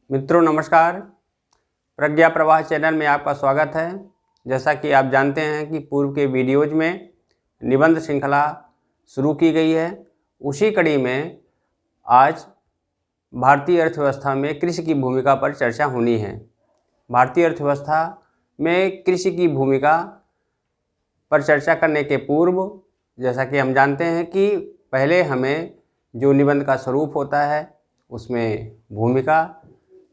मित्रों नमस्कार। प्रज्ञा प्रवाह चैनल में आपका स्वागत है। जैसा कि आप जानते हैं कि पूर्व के वीडियोज में निबंध श्रृंखला शुरू की गई है, उसी कड़ी में आज भारतीय अर्थव्यवस्था में कृषि की भूमिका पर चर्चा होनी है। भारतीय अर्थव्यवस्था में कृषि की भूमिका पर चर्चा करने के पूर्व जैसा कि हम जानते हैं कि पहले हमें जो निबंध का स्वरूप होता है उसमें भूमिका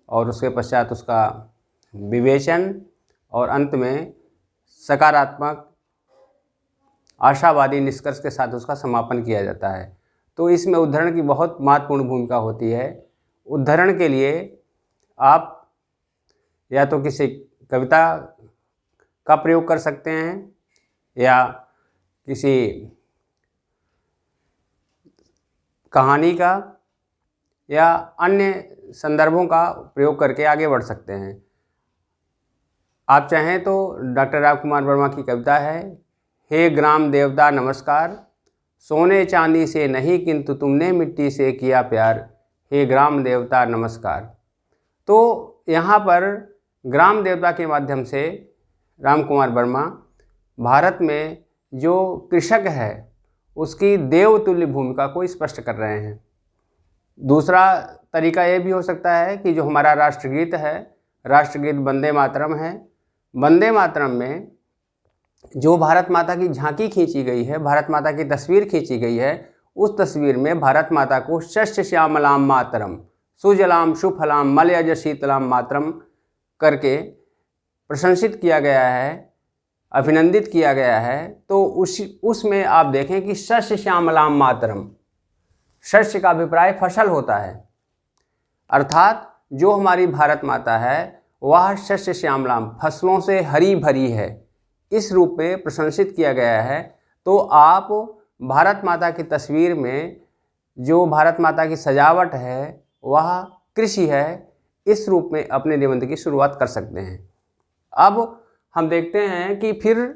और उसके पश्चात उसका विवेचन और अंत में सकारात्मक आशावादी निष्कर्ष के साथ उसका समापन किया जाता है। तो इसमें उद्धरण की बहुत महत्वपूर्ण भूमिका होती है। उद्धरण के लिए आप या तो किसी कविता का प्रयोग कर सकते हैं या किसी कहानी का या अन्य संदर्भों का प्रयोग करके आगे बढ़ सकते हैं। आप चाहें तो डॉक्टर रामकुमार वर्मा की कविता है, हे ग्राम देवता नमस्कार, सोने चांदी से नहीं किंतु तुमने मिट्टी से किया प्यार, हे ग्राम देवता नमस्कार। तो यहाँ पर ग्राम देवता के माध्यम से रामकुमार वर्मा भारत में जो कृषक है उसकी देवतुल्य भूमिका को स्पष्ट कर रहे हैं। दूसरा तरीका ये भी हो सकता है कि जो हमारा राष्ट्रगीत है, राष्ट्रगीत वंदे मातरम है, वंदे मातरम में जो भारत माता की झांकी खींची गई है, भारत माता की तस्वीर खींची गई है, उस तस्वीर में भारत माता को शस्य श्यामलाम मातरम, सुजलाम सुफलाम मलयज शीतलाम मातरम करके प्रशंसित किया गया है, अभिनंदित किया गया है। तो उसमें आप देखें कि शस्य श्यामलाम मातरम, शस्य का अभिप्राय फसल होता है, अर्थात जो हमारी भारत माता है वह शस्य श्यामलाम, फसलों से हरी भरी है, इस रूप में प्रशंसित किया गया है। तो आप भारत माता की तस्वीर में जो भारत माता की सजावट है वह कृषि है, इस रूप में अपने निबंध की शुरुआत कर सकते हैं। अब हम देखते हैं कि फिर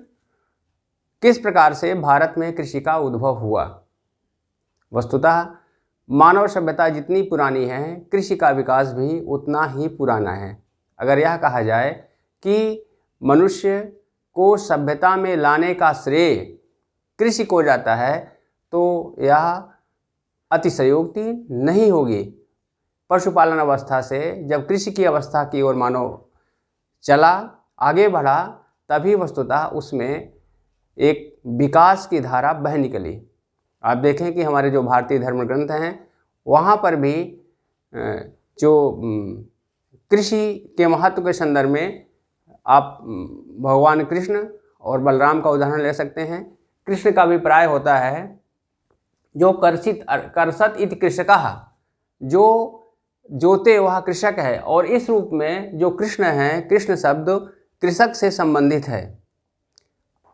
किस प्रकार से भारत में कृषि का उद्भव हुआ। वस्तुतः मानव सभ्यता जितनी पुरानी है, कृषि का विकास भी उतना ही पुराना है। अगर यह कहा जाए कि मनुष्य को सभ्यता में लाने का श्रेय कृषि को जाता है तो यह अतिशयोक्ति नहीं होगी। पशुपालन अवस्था से जब कृषि की अवस्था की ओर मानव चला, आगे बढ़ा, तभी वस्तुतः उसमें एक विकास की धारा बह निकली। आप देखें कि हमारे जो भारतीय धर्म ग्रंथ हैं वहाँ पर भी जो कृषि के महत्व के संदर्भ में आप भगवान कृष्ण और बलराम का उदाहरण ले सकते हैं। कृष्ण का अभिप्राय होता है जो कर्षत इति कृषकः, जो जोते वह कृषक है, और इस रूप में जो कृष्ण हैं, कृष्ण शब्द कृषक से संबंधित है।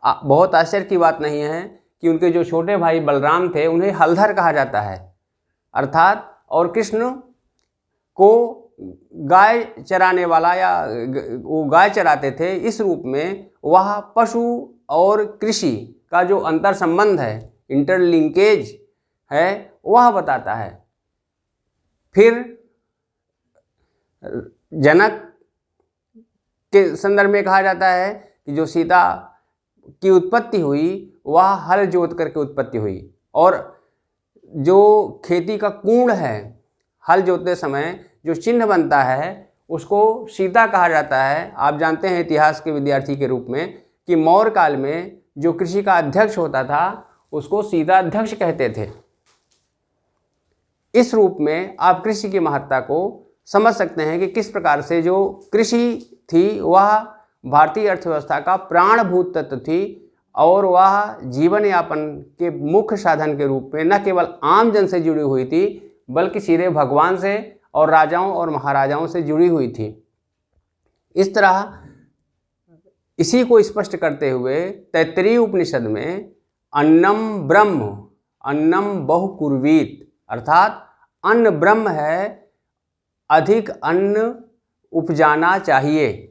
बहुत आश्चर्य की बात नहीं है कि उनके जो छोटे भाई बलराम थे उन्हें हलधर कहा जाता है, अर्थात, और कृष्ण को गाय चराने वाला या वो गाय चराते थे, इस रूप में वह पशु और कृषि का जो अंतर संबंध है, इंटरलिंकेज है, वह बताता है। फिर जनक के संदर्भ में कहा जाता है कि जो सीता की उत्पत्ति हुई वह हल जोत करके उत्पत्ति हुई, और जो खेती का कूण है, हल जोतते समय जो चिन्ह बनता है उसको सीता कहा जाता है। आप जानते हैं इतिहास के विद्यार्थी के रूप में कि मौर्य काल में जो कृषि का अध्यक्ष होता था उसको सीता अध्यक्ष कहते थे। इस रूप में आप कृषि की महत्ता को समझ सकते हैं कि किस प्रकार से जो कृषि थी वह भारतीय अर्थव्यवस्था का प्राणभूत तत्व थी, और वह जीवन यापन के मुख्य साधन के रूप में न केवल आम जन से जुड़ी हुई थी बल्कि सीधे भगवान से और राजाओं और महाराजाओं से जुड़ी हुई थी। इस तरह इसी को स्पष्ट करते हुए तैत्तरीय उपनिषद में अन्नम ब्रह्म अन्नम बहुकुर्वीत, अर्थात अन्न ब्रह्म है, अधिक अन्न उपजाना चाहिए।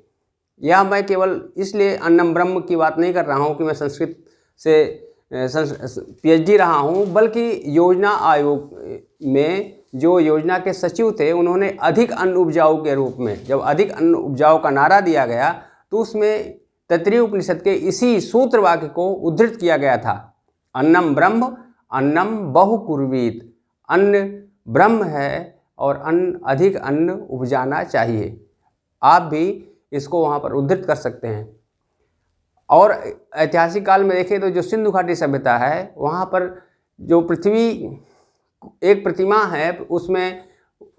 यह मैं केवल इसलिए अन्नम ब्रह्म की बात नहीं कर रहा हूँ कि मैं संस्कृत से PhD रहा हूँ, बल्कि योजना आयोग में जो योजना के सचिव थे उन्होंने अधिक अन्न उपजाऊ के रूप में, जब अधिक अन्न उपजाऊ का नारा दिया गया तो उसमें तैत्तिरीय उपनिषद के इसी सूत्र वाक्य को उद्धृत किया गया था, अन्नम ब्रह्म अन्नम बहुकुर्वीत, अन्न ब्रह्म है और अधिक अन्न उपजाना चाहिए। आप भी इसको वहाँ पर उद्धृत कर सकते हैं। और ऐतिहासिक काल में देखें तो जो सिंधु घाटी सभ्यता है वहाँ पर जो पृथ्वी एक प्रतिमा है, उसमें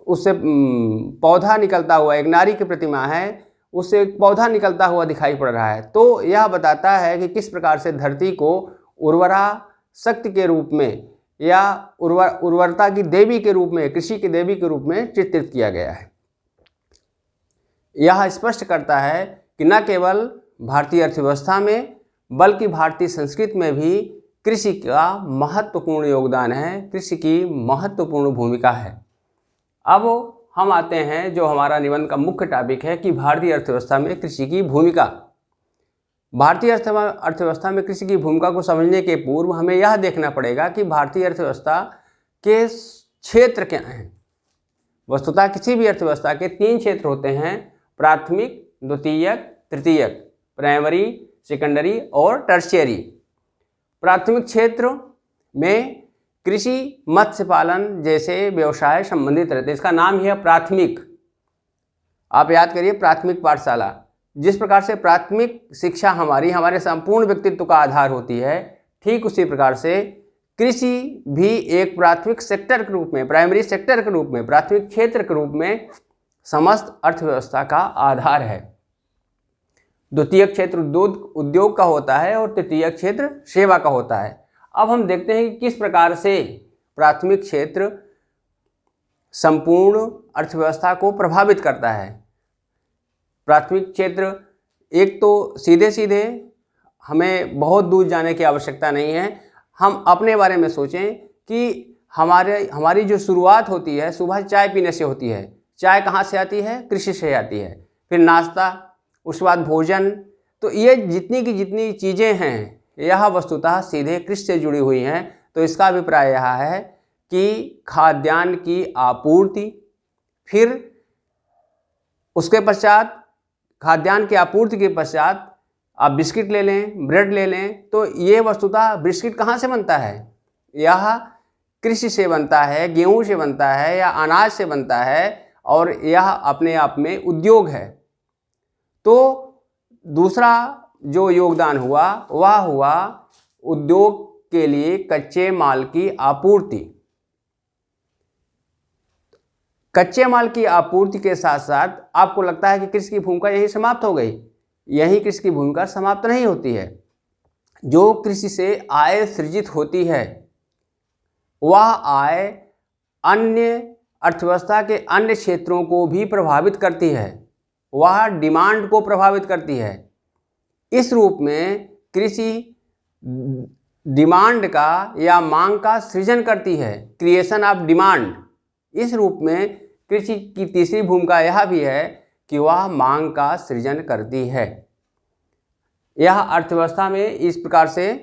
उससे पौधा निकलता हुआ, एक नारी की प्रतिमा है, उससे एक पौधा निकलता हुआ दिखाई पड़ रहा है। तो यह बताता है कि किस प्रकार से धरती को उर्वरा शक्ति के रूप में या उर्वरता की देवी के रूप में, कृषि की देवी के रूप में चित्रित किया गया है। यह स्पष्ट करता है कि न केवल भारतीय अर्थव्यवस्था में बल्कि भारतीय संस्कृति में भी कृषि का महत्वपूर्ण योगदान है, कृषि की महत्वपूर्ण भूमिका है। अब हम आते हैं जो हमारा निबंध का मुख्य टॉपिक है कि भारतीय अर्थव्यवस्था में कृषि की भूमिका। भारतीय अर्थव्यवस्था में कृषि की भूमिका को समझने के पूर्व हमें यह देखना पड़ेगा कि भारतीय अर्थव्यवस्था के क्षेत्र क्या हैं। वस्तुतः किसी भी अर्थव्यवस्था के 3 क्षेत्र होते हैं, प्राथमिक, द्वितीयक, तृतीयक, प्राइमरी, सेकेंडरी और टर्शियरी। प्राथमिक क्षेत्र में कृषि, मत्स्य पालन जैसे व्यवसाय संबंधित रहते हैं, इसका नाम ही है प्राथमिक। आप याद करिए, प्राथमिक पाठशाला। जिस प्रकार से प्राथमिक शिक्षा हमारे संपूर्ण व्यक्तित्व का आधार होती है, ठीक उसी प्रकार से कृषि भी एक प्राथमिक सेक्टर के रूप में, प्राइमरी सेक्टर के रूप में, प्राथमिक क्षेत्र के रूप में समस्त अर्थव्यवस्था का आधार है। द्वितीय क्षेत्र उद्योग का होता है और तृतीय क्षेत्र सेवा का होता है। अब हम देखते हैं कि किस प्रकार से प्राथमिक क्षेत्र संपूर्ण अर्थव्यवस्था को प्रभावित करता है। प्राथमिक क्षेत्र, एक तो सीधे सीधे हमें बहुत दूर जाने की आवश्यकता नहीं है, हम अपने बारे में सोचें कि हमारी जो शुरुआत होती है सुबह चाय पीने से होती है। चाय कहाँ से आती है? कृषि से आती है। फिर नाश्ता, उसके बाद भोजन। तो ये जितनी की जितनी चीज़ें हैं यह वस्तुतः सीधे कृषि से जुड़ी हुई हैं। तो इसका अभिप्राय यह है कि खाद्यान्न की आपूर्ति, फिर उसके पश्चात खाद्यान्न की आपूर्ति के पश्चात आप बिस्किट ले लें, ब्रेड ले लें, तो ये वस्तुतः बिस्किट कहाँ से बनता है? यह कृषि से बनता है, गेहूं से बनता है या अनाज से बनता है, और यह अपने आप में उद्योग है। तो दूसरा जो योगदान हुआ वह हुआ उद्योग के लिए कच्चे माल की आपूर्ति। कच्चे माल की आपूर्ति के साथ साथ आपको लगता है कि कृषि की भूमिका यही समाप्त हो गई? यही कृषि की भूमिका समाप्त नहीं होती है। जो कृषि से आय सृजित होती है वह आय अन्य अर्थव्यवस्था के अन्य क्षेत्रों को भी प्रभावित करती है, वह डिमांड को प्रभावित करती है। इस रूप में कृषि डिमांड का या मांग का सृजन करती है, क्रिएशन ऑफ डिमांड। इस रूप में कृषि की तीसरी भूमिका यह भी है कि वह मांग का सृजन करती है। यह अर्थव्यवस्था में इस प्रकार से,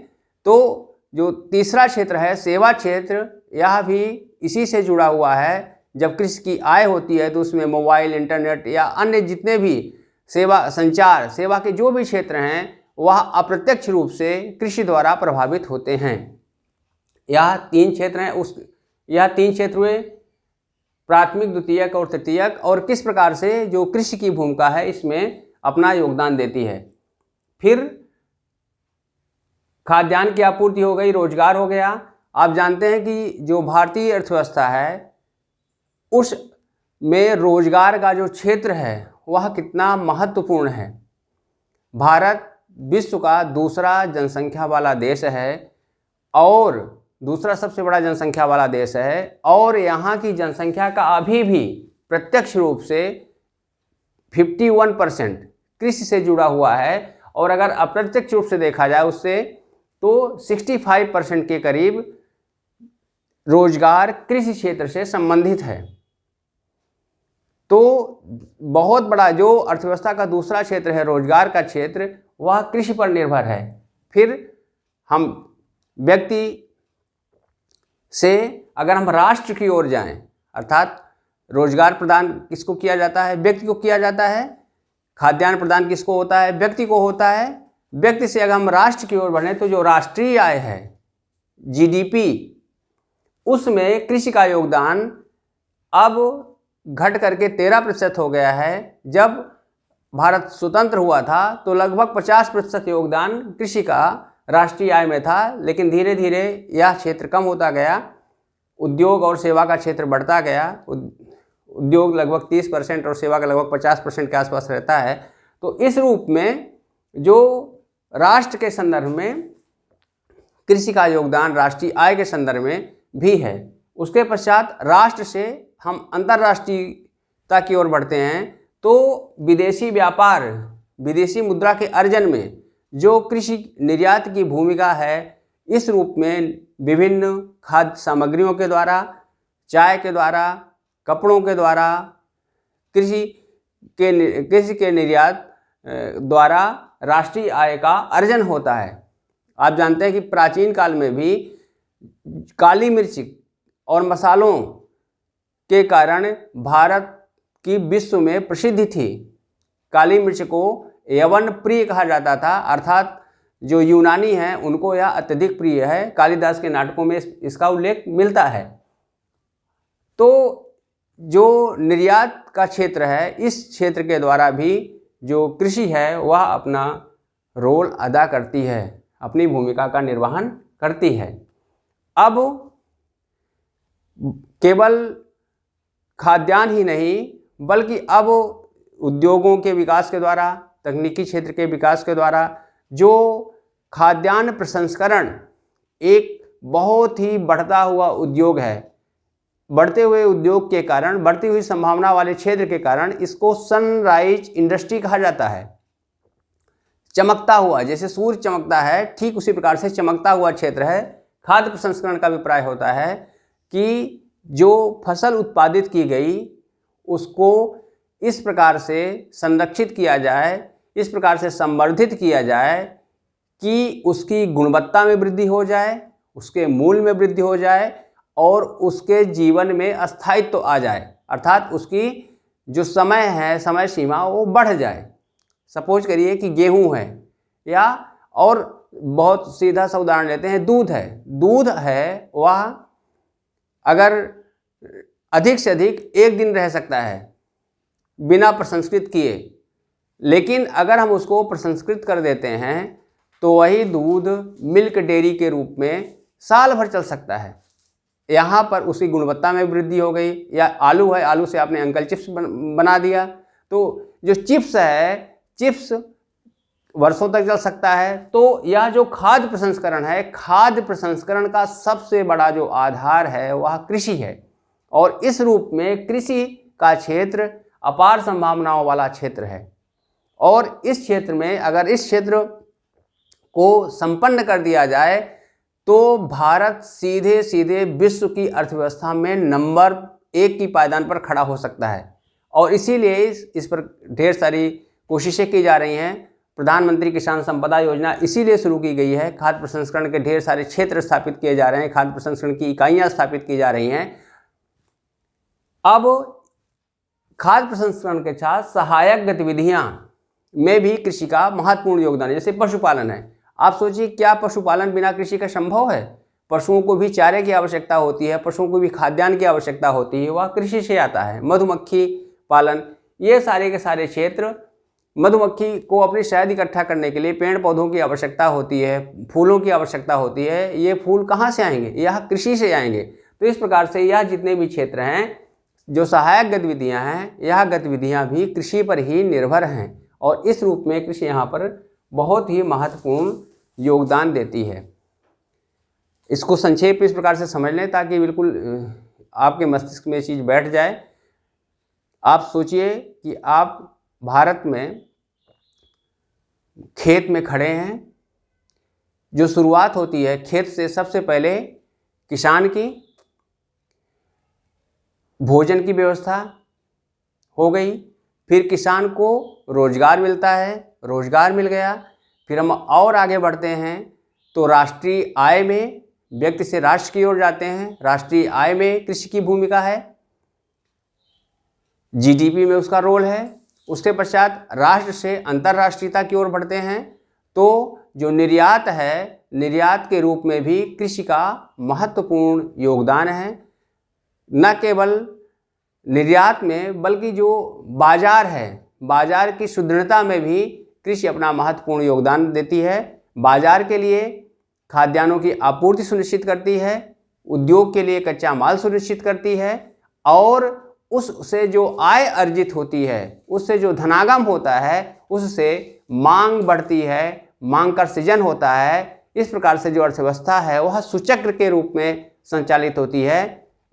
तो जो तीसरा क्षेत्र है सेवा क्षेत्र, यह भी इसी से जुड़ा हुआ है। जब कृषि की आय होती है तो उसमें मोबाइल, इंटरनेट या अन्य जितने भी सेवा, संचार सेवा के जो भी क्षेत्र हैं वह अप्रत्यक्ष रूप से कृषि द्वारा प्रभावित होते हैं। यह 3 क्षेत्र हैं। यह 3 क्षेत्र हुए, प्राथमिक, द्वितीयक और तृतीयक, और किस प्रकार से जो कृषि की भूमिका है इसमें अपना योगदान देती है। फिर खाद्यान्न की आपूर्ति हो गई, रोजगार हो गया। आप जानते हैं कि जो भारतीय अर्थव्यवस्था है उस में रोजगार का जो क्षेत्र है वह कितना महत्वपूर्ण है। भारत विश्व का दूसरा जनसंख्या वाला देश है और दूसरा सबसे बड़ा जनसंख्या वाला देश है, और यहाँ की जनसंख्या का अभी भी प्रत्यक्ष रूप से 51% कृषि से जुड़ा हुआ है, और अगर अप्रत्यक्ष रूप से देखा जाए उससे तो 65% के करीब रोजगार कृषि क्षेत्र से संबंधित है। तो बहुत बड़ा जो अर्थव्यवस्था का दूसरा क्षेत्र है रोजगार का क्षेत्र, वह कृषि पर निर्भर है। फिर हम व्यक्ति से अगर हम राष्ट्र की ओर जाएं, अर्थात रोजगार प्रदान किसको किया जाता है? व्यक्ति को किया जाता है। खाद्यान्न प्रदान किसको होता है? व्यक्ति को होता है। व्यक्ति से अगर हम राष्ट्र की ओर बढ़ें तो जो राष्ट्रीय आय है, जीडीपी, उसमें कृषि का योगदान अब घट करके 13% हो गया है। जब भारत स्वतंत्र हुआ था तो लगभग 50% योगदान कृषि का राष्ट्रीय आय में था, लेकिन धीरे धीरे यह क्षेत्र कम होता गया, उद्योग और सेवा का क्षेत्र बढ़ता गया। उद्योग लगभग 30% और सेवा का लगभग 50% के आसपास रहता है। तो इस रूप में जो राष्ट्र के संदर्भ में कृषि का योगदान राष्ट्रीय आय के संदर्भ में भी है। उसके पश्चात राष्ट्र से हम अंतर्राष्ट्रीयता की ओर बढ़ते हैं तो विदेशी व्यापार, विदेशी मुद्रा के अर्जन में जो कृषि निर्यात की भूमिका है, इस रूप में विभिन्न खाद्य सामग्रियों के द्वारा, चाय के द्वारा, कपड़ों के द्वारा, कृषि के निर्यात द्वारा राष्ट्रीय आय का अर्जन होता है। आप जानते हैं कि प्राचीन काल में भी काली मिर्च और मसालों के कारण भारत की विश्व में प्रसिद्धि थी। काली मिर्च को यवन प्रिय कहा जाता था, अर्थात जो यूनानी हैं उनको यह अत्यधिक प्रिय है। कालिदास के नाटकों में इसका उल्लेख मिलता है। तो जो निर्यात का क्षेत्र है, इस क्षेत्र के द्वारा भी जो कृषि है वह अपना रोल अदा करती है, अपनी भूमिका का निर्वहन करती है। अब केवल खाद्यान्न ही नहीं, बल्कि अब उद्योगों के विकास के द्वारा, तकनीकी क्षेत्र के विकास के द्वारा जो खाद्यान्न प्रसंस्करण एक बहुत ही बढ़ता हुआ उद्योग है, बढ़ते हुए उद्योग के कारण, बढ़ती हुई संभावना वाले क्षेत्र के कारण इसको सनराइज इंडस्ट्री कहा जाता है। चमकता हुआ, जैसे सूर्य चमकता है, ठीक उसी प्रकार से चमकता हुआ क्षेत्र है। खाद्य प्रसंस्करण का अभिप्राय होता है कि जो फसल उत्पादित की गई उसको इस प्रकार से संरक्षित किया जाए, इस प्रकार से संवर्धित किया जाए कि उसकी गुणवत्ता में वृद्धि हो जाए, उसके मूल्य में वृद्धि हो जाए और उसके जीवन में अस्थायित्व आ जाए, अर्थात उसकी जो समय है, समय सीमा, वो बढ़ जाए। सपोज करिए कि गेहूं है, या और बहुत सीधा सा उदाहरण लेते हैं, दूध है। दूध है वह अगर अधिक से अधिक 1 दिन रह सकता है बिना प्रसंस्कृत किए, लेकिन अगर हम उसको प्रसंस्कृत कर देते हैं तो वही दूध मिल्क डेयरी के रूप में साल भर चल सकता है। यहाँ पर उसकी गुणवत्ता में वृद्धि हो गई। या आलू है, आलू से आपने अंकल चिप्स बना दिया, तो जो चिप्स है, चिप्स वर्षों तक चल सकता है। तो यह जो खाद्य प्रसंस्करण है, खाद्य प्रसंस्करण का सबसे बड़ा जो आधार है वह कृषि है। और इस रूप में कृषि का क्षेत्र अपार संभावनाओं वाला क्षेत्र है। और इस क्षेत्र में अगर इस क्षेत्र को संपन्न कर दिया जाए तो भारत सीधे सीधे विश्व की अर्थव्यवस्था में नंबर 1 की पायदान पर खड़ा हो सकता है। और इसीलिए इस पर ढेर सारी कोशिशें की जा रही हैं। प्रधानमंत्री किसान संपदा योजना इसीलिए शुरू की गई है। खाद्य प्रसंस्करण के ढेर सारे क्षेत्र स्थापित किए जा रहे हैं, खाद्य प्रसंस्करण की इकाइयाँ स्थापित की जा रही हैं। अब खाद्य प्रसंस्करण के साथ सहायक गतिविधियाँ में भी कृषि का महत्वपूर्ण योगदान है, जैसे पशुपालन है। आप सोचिए, क्या पशुपालन बिना कृषि का संभव है? पशुओं को भी चारे की आवश्यकता होती है, पशुओं को भी खाद्यान्न की आवश्यकता होती है, वह कृषि से आता है। मधुमक्खी पालन, ये सारे के सारे क्षेत्र, मधुमक्खी को अपनी शहद इकट्ठा करने के लिए पेड़ पौधों की आवश्यकता होती है, फूलों की आवश्यकता होती है। ये फूल कहाँ से आएंगे? यह कृषि से आएंगे। तो इस प्रकार से यह जितने भी क्षेत्र हैं, जो सहायक गतिविधियाँ हैं, यह गतिविधियाँ भी कृषि पर ही निर्भर हैं। और इस रूप में कृषि यहाँ पर बहुत ही महत्वपूर्ण योगदान देती है। इसको संक्षेप इस प्रकार से समझ लें ताकि बिल्कुल आपके मस्तिष्क में ये चीज़ बैठ जाए। आप सोचिए कि आप भारत में खेत में खड़े हैं। जो शुरुआत होती है खेत से, सबसे पहले किसान की भोजन की व्यवस्था हो गई, फिर किसान को रोजगार मिलता है, रोजगार मिल गया, फिर हम और आगे बढ़ते हैं तो राष्ट्रीय आय में, व्यक्ति से राष्ट्र की ओर जाते हैं। राष्ट्रीय आय में कृषि की भूमिका है। जीडीपी में उसका रोल है। उसके पश्चात राष्ट्र से अंतर्राष्ट्रीयता की ओर बढ़ते हैं तो जो निर्यात है, निर्यात के रूप में भी कृषि का महत्वपूर्ण योगदान है। न केवल निर्यात में बल्कि जो बाजार है, बाजार की सुदृढ़ता में भी कृषि अपना महत्वपूर्ण योगदान देती है। बाजार के लिए खाद्यान्नों की आपूर्ति सुनिश्चित करती है, उद्योग के लिए कच्चा माल सुनिश्चित करती है और उससे जो आय अर्जित होती है, उससे जो धनागम होता है, उससे मांग बढ़ती है, मांग का सृजन होता है। इस प्रकार से जो अर्थव्यवस्था है वह सुचक्र के रूप में संचालित होती है।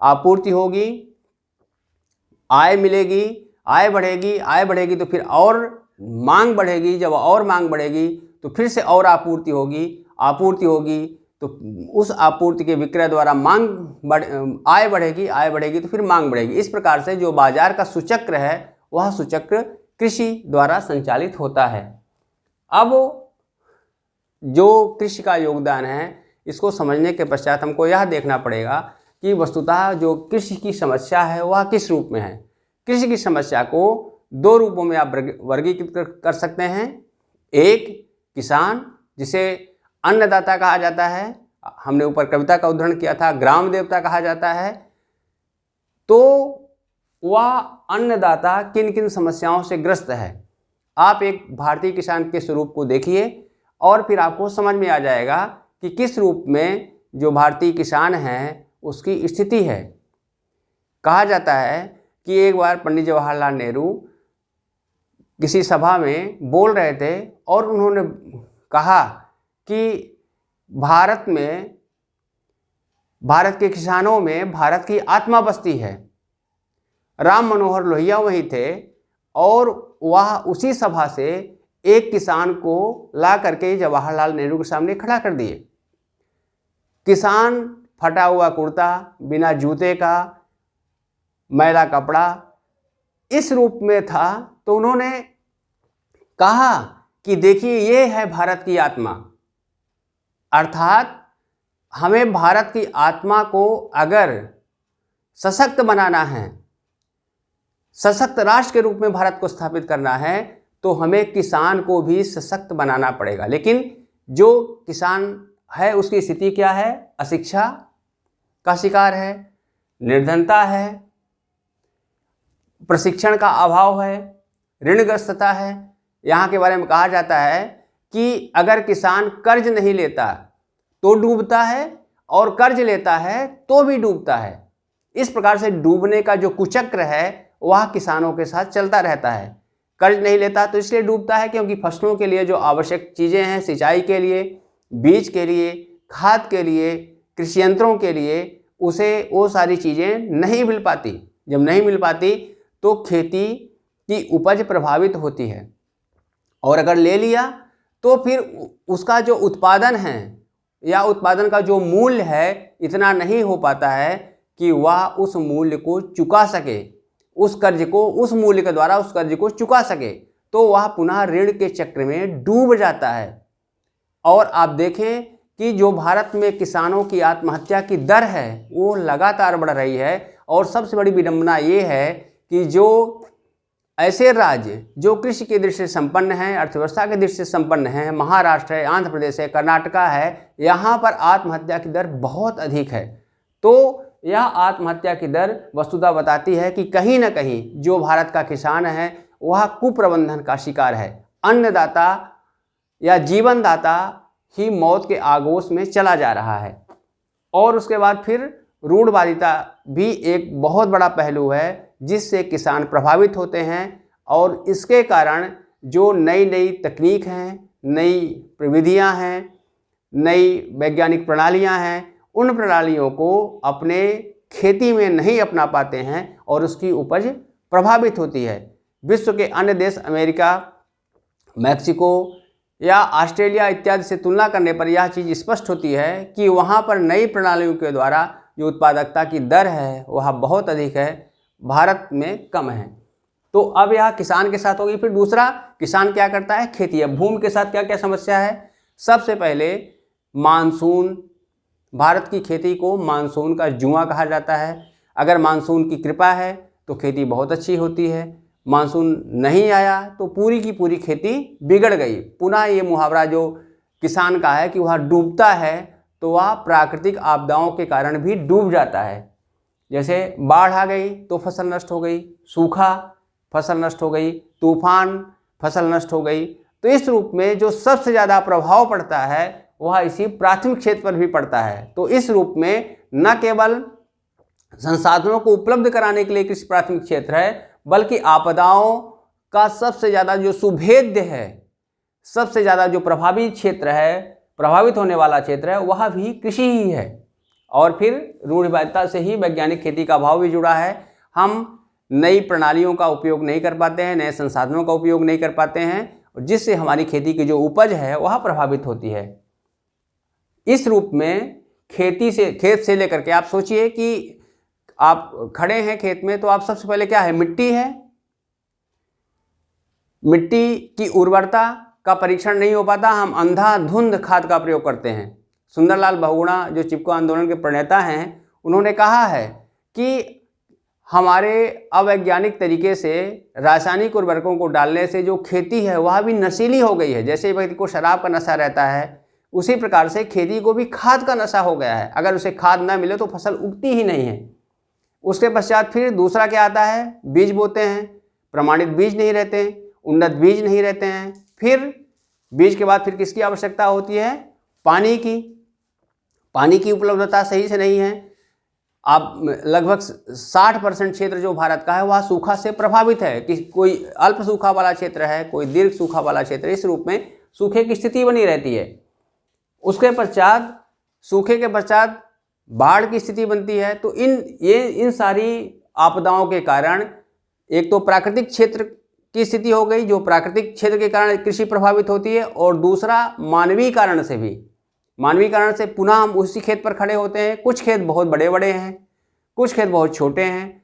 आपूर्ति होगी, आय मिलेगी, आय बढ़ेगी, आय बढ़ेगी तो फिर और मांग बढ़ेगी, जब और मांग बढ़ेगी तो फिर से और आपूर्ति होगी, आपूर्ति होगी तो उस आपूर्ति के विक्रय द्वारा आय बढ़ेगी, आय बढ़ेगी तो फिर मांग बढ़ेगी। इस प्रकार से जो बाजार का सुचक्र है वह सुचक्र कृषि द्वारा संचालित होता है। अब जो कृषि का योगदान है इसको समझने के पश्चात हमको यह देखना पड़ेगा कि वस्तुतः जो कृषि की समस्या है वह किस रूप में है। कृषि की समस्या को दो रूपों में आप वर्गीकृत कर सकते हैं। एक, किसान, जिसे अन्नदाता कहा जाता है। हमने ऊपर कविता का उदाहरण किया था, ग्राम देवता कहा जाता है। तो वह अन्नदाता किन किन समस्याओं से ग्रस्त है, आप एक भारतीय किसान के स्वरूप को देखिए और फिर आपको समझ में आ जाएगा कि किस रूप में जो भारतीय किसान है उसकी स्थिति है। कहा जाता है कि एक बार पंडित जवाहरलाल नेहरू किसी सभा में बोल रहे थे और उन्होंने कहा कि भारत के किसानों में भारत की आत्मा बसती है। राम मनोहर लोहिया वहीं थे और वह उसी सभा से एक किसान को ला करके जवाहरलाल नेहरू के सामने खड़ा कर दिए। किसान फटा हुआ कुर्ता, बिना जूते का, मैला कपड़ा, इस रूप में था। तो उन्होंने कहा कि देखिए ये है भारत की आत्मा। अर्थात हमें भारत की आत्मा को अगर सशक्त बनाना है, सशक्त राष्ट्र के रूप में भारत को स्थापित करना है तो हमें किसान को भी सशक्त बनाना पड़ेगा। लेकिन जो किसान है उसकी स्थिति क्या है? अशिक्षा का शिकार है, निर्धनता है, प्रशिक्षण का अभाव है, ऋणग्रस्तता है। यहाँ के बारे में कहा जाता है कि अगर किसान कर्ज नहीं लेता तो डूबता है और कर्ज लेता है तो भी डूबता है। इस प्रकार से डूबने का जो कुचक्र है वह किसानों के साथ चलता रहता है। कर्ज नहीं लेता तो इसलिए डूबता है क्योंकि फसलों के लिए जो आवश्यक चीज़ें हैं, सिंचाई के लिए, बीज के लिए, खाद के लिए, कृषि यंत्रों के लिए, उसे वो सारी चीज़ें नहीं मिल पाती। जब नहीं मिल पाती तो खेती की उपज प्रभावित होती है और अगर ले लिया तो फिर उसका जो उत्पादन है या उत्पादन का जो मूल्य है इतना नहीं हो पाता है कि वह उस मूल्य को चुका सके, उस कर्ज को, उस मूल्य के द्वारा उस कर्ज को चुका सके, तो वह पुनः ऋण के चक्र में डूब जाता है। और आप देखें कि जो भारत में किसानों की आत्महत्या की दर है वो लगातार बढ़ रही है। और सबसे बड़ी विडंबना ये है कि जो ऐसे राज्य जो कृषि की दृष्टि से संपन्न हैं, अर्थव्यवस्था की दृष्टि से संपन्न हैं, महाराष्ट्र है, आंध्र प्रदेश है, कर्नाटका है, यहाँ पर आत्महत्या की दर बहुत अधिक है। तो यह आत्महत्या की दर वस्तुतः बताती है कि कहीं ना कहीं जो भारत का किसान है वह कुप्रबंधन का शिकार है। अन्नदाता या जीवनदाता ही मौत के आगोश में चला जा रहा है। और उसके बाद फिर रूढ़वादिता भी एक बहुत बड़ा पहलू है जिससे किसान प्रभावित होते हैं। और इसके कारण जो नई नई तकनीक हैं, नई प्रविधियां हैं, नई वैज्ञानिक प्रणालियां हैं, उन प्रणालियों को अपने खेती में नहीं अपना पाते हैं और उसकी उपज प्रभावित होती है। विश्व के अन्य देश अमेरिका, मैक्सिको या ऑस्ट्रेलिया इत्यादि से तुलना करने पर यह चीज़ स्पष्ट होती है कि वहाँ पर नई प्रणालियों के द्वारा जो उत्पादकता की दर है वह बहुत अधिक है, भारत में कम है। तो अब यह किसान के साथ होगी। फिर दूसरा, किसान क्या करता है? खेती। अब भूमि के साथ क्या क्या समस्या है? सबसे पहले मानसून। भारत की खेती को मानसून का जुआ कहा जाता है। अगर मानसून की कृपा है तो खेती बहुत अच्छी होती है, मानसून नहीं आया तो पूरी की पूरी खेती बिगड़ गई। पुनः ये मुहावरा जो किसान का है कि वह डूबता है तो वह प्राकृतिक आपदाओं के कारण भी डूब जाता है। जैसे बाढ़ आ गई तो फसल नष्ट हो गई, सूखा फसल नष्ट हो गई, तूफान फसल नष्ट हो गई। तो इस रूप में जो सबसे ज़्यादा प्रभाव पड़ता है वह इसी प्राथमिक क्षेत्र पर भी पड़ता है। तो इस रूप में न केवल संसाधनों को उपलब्ध कराने के लिए कृषि प्राथमिक क्षेत्र है, बल्कि आपदाओं का सबसे ज़्यादा जो सुभेद्य है, सबसे ज़्यादा जो प्रभावी क्षेत्र है, प्रभावित होने वाला क्षेत्र है, वह भी कृषि ही है। और फिर रूढ़िवादिता से ही वैज्ञानिक खेती का भाव भी जुड़ा है। हम नई प्रणालियों का उपयोग नहीं कर पाते हैं, नए संसाधनों का उपयोग नहीं कर पाते हैं, जिससे हमारी खेती की जो उपज है वह प्रभावित होती है। इस रूप में खेत से लेकर के आप सोचिए कि आप खड़े हैं खेत में, तो आप सबसे पहले क्या है, मिट्टी है। मिट्टी की उर्वरता का परीक्षण नहीं हो पाता, हम अंधाधुंध खाद का प्रयोग करते हैं। सुंदरलाल बहुगुणा जो चिपको आंदोलन के प्रणेता हैं, उन्होंने कहा है कि हमारे अवैज्ञानिक तरीके से रासायनिक उर्वरकों को डालने से जो खेती है वह भी नशीली हो गई है। जैसे व्यक्ति को शराब का नशा रहता है, उसी प्रकार से खेती को भी खाद का नशा हो गया है। अगर उसे खाद ना मिले तो फसल उगती ही नहीं है। उसके पश्चात फिर दूसरा क्या आता है, बीज बोते हैं, प्रमाणित बीज नहीं रहते, उन्नत बीज नहीं रहते हैं। फिर बीज के बाद फिर किसकी आवश्यकता होती है, पानी की। पानी की उपलब्धता सही से नहीं है। आप लगभग 60% क्षेत्र जो भारत का है वह सूखा से प्रभावित है, कि कोई अल्प सूखा वाला क्षेत्र है, कोई दीर्घ सूखा वाला क्षेत्र, इस रूप में सूखे की स्थिति बनी रहती है। उसके पश्चात सूखे के पश्चात बाढ़ की स्थिति बनती है। तो इन सारी आपदाओं के कारण एक तो प्राकृतिक क्षेत्र की स्थिति हो गई, जो प्राकृतिक क्षेत्र के कारण कृषि प्रभावित होती है, और दूसरा मानवीय कारण से भी। मानवीय कारण से पुनः हम उसी खेत पर खड़े होते हैं। कुछ खेत बहुत बड़े बड़े हैं, कुछ खेत बहुत छोटे हैं।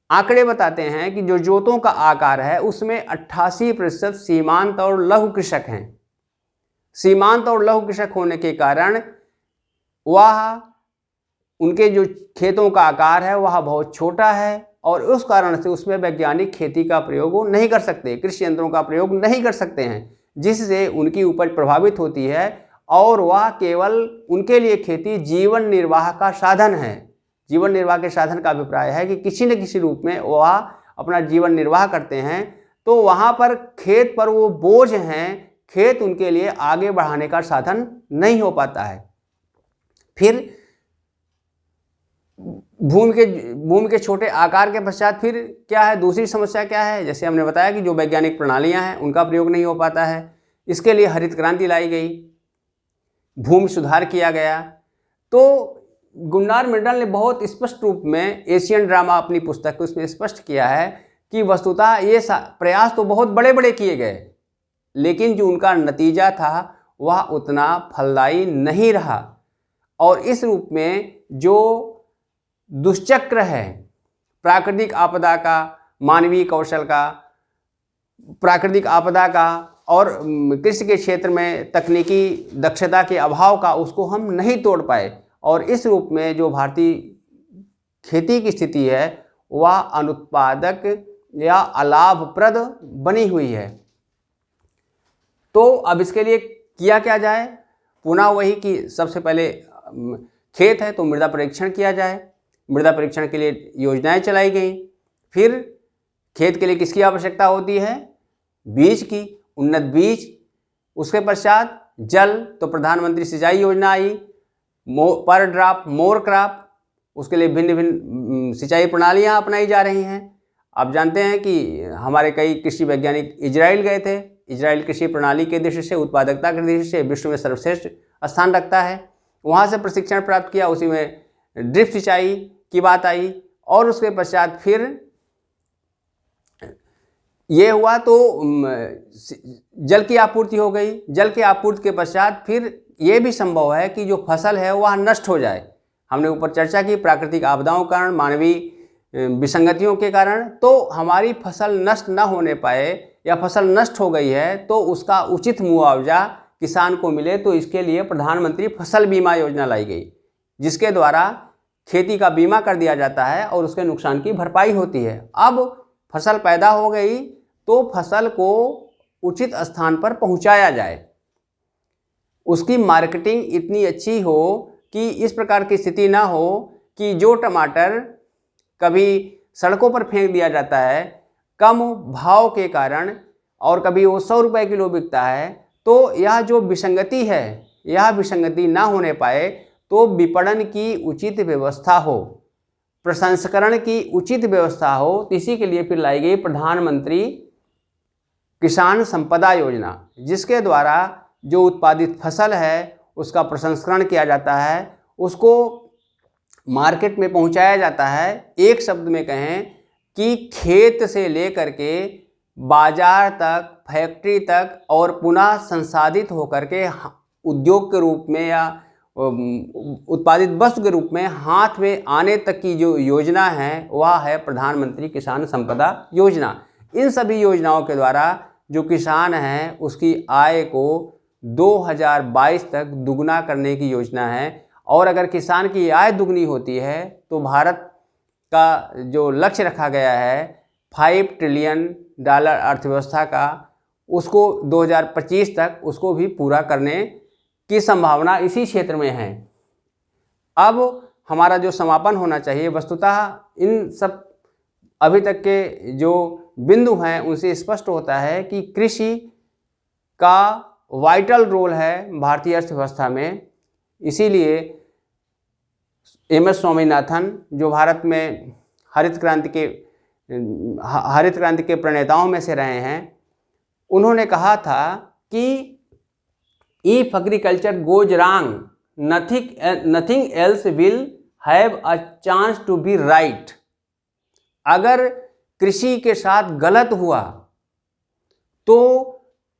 आंकड़े बताते हैं कि जो जोतों का आकार है उसमें 88% सीमांत और लघु कृषक हैं। सीमांत और लघु कृषक होने के कारण वह उनके जो खेतों का आकार है वह बहुत छोटा है, और उस कारण से उसमें वैज्ञानिक खेती का प्रयोग वो नहीं कर सकते, कृषि यंत्रों का प्रयोग नहीं कर सकते हैं, जिससे उनकी उपज प्रभावित होती है। और वह केवल उनके लिए खेती जीवन निर्वाह का साधन है। जीवन निर्वाह के साधन का अभिप्राय है कि किसी न किसी रूप में वह अपना जीवन निर्वाह करते हैं। तो वहाँ पर खेत पर वो बोझ हैं, खेत उनके लिए आगे बढ़ाने का साधन नहीं हो पाता है। फिर भूमि के छोटे आकार के पश्चात फिर क्या है, दूसरी समस्या क्या है, जैसे हमने बताया कि जो वैज्ञानिक प्रणालियां हैं उनका प्रयोग नहीं हो पाता है। इसके लिए हरित क्रांति लाई गई, भूमि सुधार किया गया। तो गुन्नार मिर्डल ने बहुत स्पष्ट रूप में एशियन ड्रामा अपनी पुस्तक उसमें स्पष्ट किया है कि वस्तुतः ये प्रयास तो बहुत बड़े बड़े किए गए, लेकिन जो उनका नतीजा था वह उतना फलदायी नहीं रहा। और इस रूप में जो दुष्चक्र है प्राकृतिक आपदा का, मानवीय कौशल का, प्राकृतिक आपदा का और कृषि के क्षेत्र में तकनीकी दक्षता के अभाव का, उसको हम नहीं तोड़ पाए। और इस रूप में जो भारतीय खेती की स्थिति है वह अनुत्पादक या अलाभप्रद बनी हुई है। तो अब इसके लिए किया क्या जाए, पुनः वही कि सबसे पहले खेत है तो मृदा परीक्षण किया जाए। मृदा परीक्षण के लिए योजनाएं चलाई गई। फिर खेत के लिए किसकी आवश्यकता होती है, बीज की, उन्नत बीज। उसके पश्चात जल, तो प्रधानमंत्री सिंचाई योजना आई, पर ड्रॉप मोर क्रॉप, उसके लिए भिन्न भिन्न सिंचाई प्रणालियां अपनाई जा रही हैं। आप जानते हैं कि हमारे कई कृषि वैज्ञानिक इजराइल गए थे। इजराइल कृषि प्रणाली के दृष्टि से, उत्पादकता के दृष्टि से विश्व में सर्वश्रेष्ठ स्थान रखता है। वहाँ से प्रशिक्षण प्राप्त किया, उसी में ड्रिप सिंचाई की बात आई। और उसके पश्चात फिर ये हुआ तो जल की आपूर्ति हो गई। जल की आपूर्ति के पश्चात फिर ये भी संभव है कि जो फसल है वह नष्ट हो जाए। हमने ऊपर चर्चा की प्राकृतिक आपदाओं के कारण, मानवीय विसंगतियों के कारण। तो हमारी फसल नष्ट न होने पाए या फसल नष्ट हो गई है तो उसका उचित मुआवजा किसान को मिले। तो इसके लिए प्रधानमंत्री फसल बीमा योजना लाई गई, जिसके द्वारा खेती का बीमा कर दिया जाता है और उसके नुकसान की भरपाई होती है। अब फसल पैदा हो गई तो फसल को उचित स्थान पर पहुंचाया जाए, उसकी मार्केटिंग इतनी अच्छी हो कि इस प्रकार की स्थिति ना हो कि जो टमाटर कभी सड़कों पर फेंक दिया जाता है कम भाव के कारण और कभी वो 100 रुपये किलो बिकता है, तो यह जो विसंगति है, यह विसंगति ना होने पाए तो विपणन की उचित व्यवस्था हो, प्रसंस्करण की उचित व्यवस्था हो। तो इसी के लिए फिर लाई गई प्रधानमंत्री किसान संपदा योजना, जिसके द्वारा जो उत्पादित फसल है उसका प्रसंस्करण किया जाता है, उसको मार्केट में पहुंचाया जाता है। एक शब्द में कहें कि खेत से लेकर के बाजार तक, फैक्ट्री तक और पुनः संसाधित होकर के उद्योग के रूप में या उत्पादित वस्तु के रूप में हाथ में आने तक की जो योजना है वह है प्रधानमंत्री किसान संपदा योजना। इन सभी योजनाओं के द्वारा जो किसान है उसकी आय को 2022 तक दुगना करने की योजना है। और अगर किसान की आय दुगनी होती है तो भारत का जो लक्ष्य रखा गया है $5 ट्रिलियन अर्थव्यवस्था का, उसको 2025 तक उसको भी पूरा करने की संभावना इसी क्षेत्र में है। अब हमारा जो समापन होना चाहिए, वस्तुतः इन सब अभी तक के जो बिंदु हैं उनसे स्पष्ट होता है कि कृषि का वाइटल रोल है भारतीय अर्थव्यवस्था में। इसीलिए MS स्वामीनाथन, जो भारत में हरित क्रांति के प्रणेताओं में से रहे हैं, उन्होंने कहा था कि if agriculture goes wrong nothing else will have a chance to be right. अगर कृषि के साथ गलत हुआ तो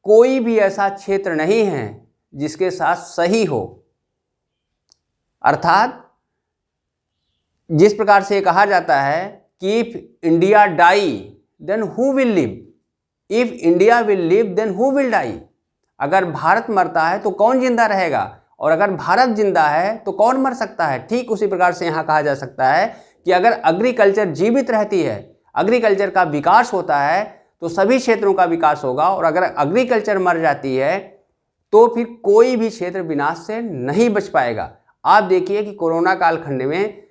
कोई भी ऐसा क्षेत्र नहीं है जिसके साथ सही हो। अर्थात जिस प्रकार से कहा जाता है कि if India die then who will live, if India will live then who will die. अगर भारत मरता है तो कौन जिंदा रहेगा, और अगर भारत जिंदा है तो कौन मर सकता है। ठीक उसी प्रकार से यहाँ कहा जा सकता है कि अगर एग्रीकल्चर जीवित रहती है, एग्रीकल्चर का विकास होता है तो सभी क्षेत्रों का विकास होगा, और अगर एग्रीकल्चर मर जाती है तो फिर कोई भी क्षेत्र विनाश से नहीं बच पाएगा। आप देखिए कि कोरोना कालखंड में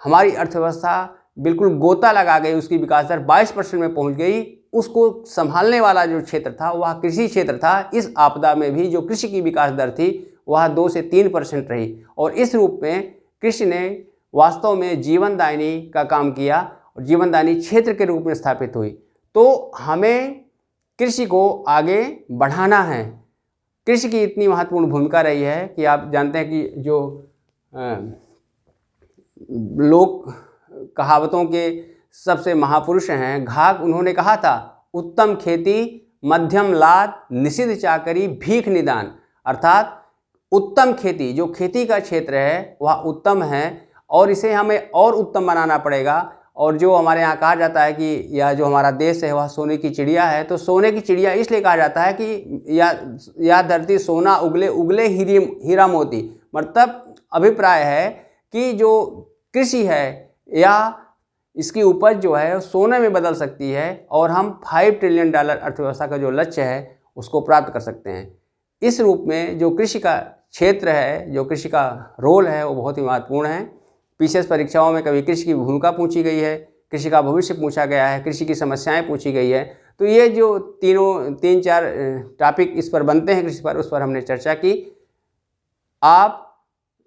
हमारी अर्थव्यवस्था बिल्कुल गोता लगा गई, उसकी विकास दर 22% में पहुंच गई। उसको संभालने वाला जो क्षेत्र था वह कृषि क्षेत्र था। इस आपदा में भी जो कृषि की विकास दर थी वह 2 से 3% रही, और इस रूप में कृषि ने वास्तव में जीवनदायिनी का काम किया और जीवनदायिनी क्षेत्र के रूप में स्थापित हुई। तो हमें कृषि को आगे बढ़ाना है। कृषि की इतनी महत्वपूर्ण भूमिका रही है कि आप जानते हैं कि जो लोक कहावतों के सबसे महापुरुष हैं घाघ, उन्होंने कहा था उत्तम खेती मध्यम लाद निषिद्ध चाकरी भीख निदान। अर्थात उत्तम खेती, जो खेती का क्षेत्र है वह उत्तम है और इसे हमें और उत्तम बनाना पड़ेगा। और जो हमारे यहाँ कहा जाता है कि या जो हमारा देश है वह सोने की चिड़िया है, तो सोने की चिड़िया इसलिए कहा जाता है कि या धरती सोना उगले उगले हीरा मोती। मतलब अभिप्राय है कि जो कृषि है या इसकी उपज जो है सोने में बदल सकती है और हम $5 ट्रिलियन अर्थव्यवस्था का जो लक्ष्य है उसको प्राप्त कर सकते हैं। इस रूप में जो कृषि का क्षेत्र है, जो कृषि का रोल है वो बहुत ही महत्वपूर्ण है। पीसीएस परीक्षाओं में कभी कृषि की भूमिका पूछी गई है, कृषि का भविष्य पूछा गया है, कृषि की समस्याएं पूछी गई है। तो ये जो 3-4 टॉपिक इस पर बनते हैं कृषि पर, उस पर हमने चर्चा की। आप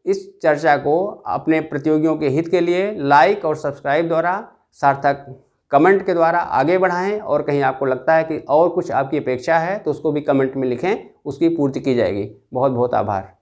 इस चर्चा को अपने प्रतियोगियों के हित के लिए लाइक और सब्सक्राइब द्वारा, सार्थक कमेंट के द्वारा आगे बढ़ाएं, और कहीं आपको लगता है कि और कुछ आपकी अपेक्षा है तो उसको भी कमेंट में लिखें, उसकी पूर्ति की जाएगी। बहुत बहुत आभार।